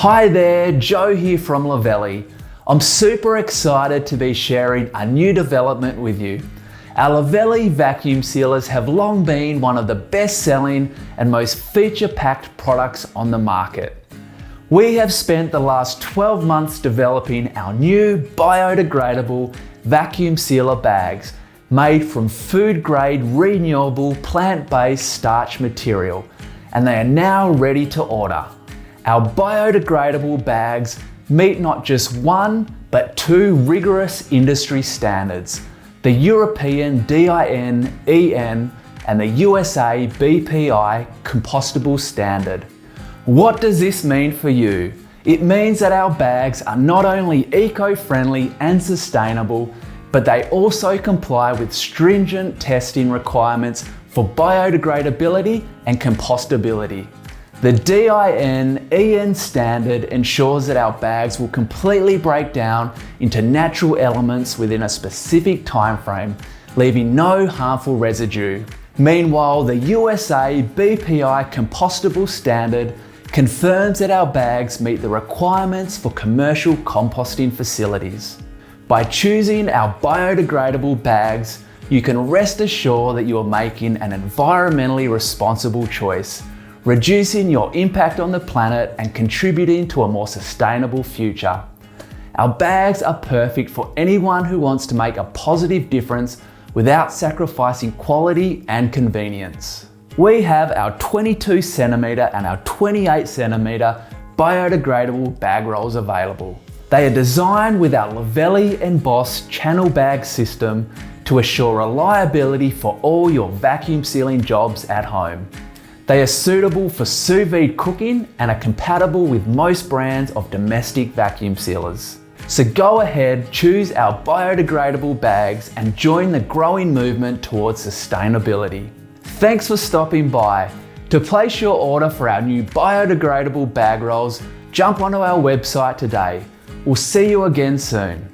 Hi there, Joe here from Luvele. I'm super excited to be sharing a new development with you. Our Luvele Vacuum Sealers have long been one of the best-selling and most feature-packed products on the market. We have spent the last 12 months developing our new biodegradable vacuum sealer bags made from food-grade renewable plant-based starch material, and they are now ready to order. Our biodegradable bags meet not just one, but two rigorous industry standards, the European DIN EN and the USA BPI Compostable standard. What does this mean for you? It means that our bags are not only eco-friendly and sustainable, but they also comply with stringent testing requirements for biodegradability and compostability. The DIN EN standard ensures that our bags will completely break down into natural elements within a specific time frame, leaving no harmful residue. Meanwhile, the USA BPI Compostable standard confirms that our bags meet the requirements for commercial composting facilities. By choosing our biodegradable bags, you can rest assured that you are making an environmentally responsible choice, reducing your impact on the planet and contributing to a more sustainable future. Our bags are perfect for anyone who wants to make a positive difference without sacrificing quality and convenience. We have our 22 centimeter and our 28 centimeter biodegradable bag rolls available. They are designed with our Luvele embossed channel bag system to assure reliability for all your vacuum sealing jobs at home. They are suitable for sous vide cooking and are compatible with most brands of domestic vacuum sealers. So go ahead, choose our biodegradable bags and join the growing movement towards sustainability. Thanks for stopping by. To place your order for our new biodegradable bag rolls, jump onto our website today. We'll see you again soon.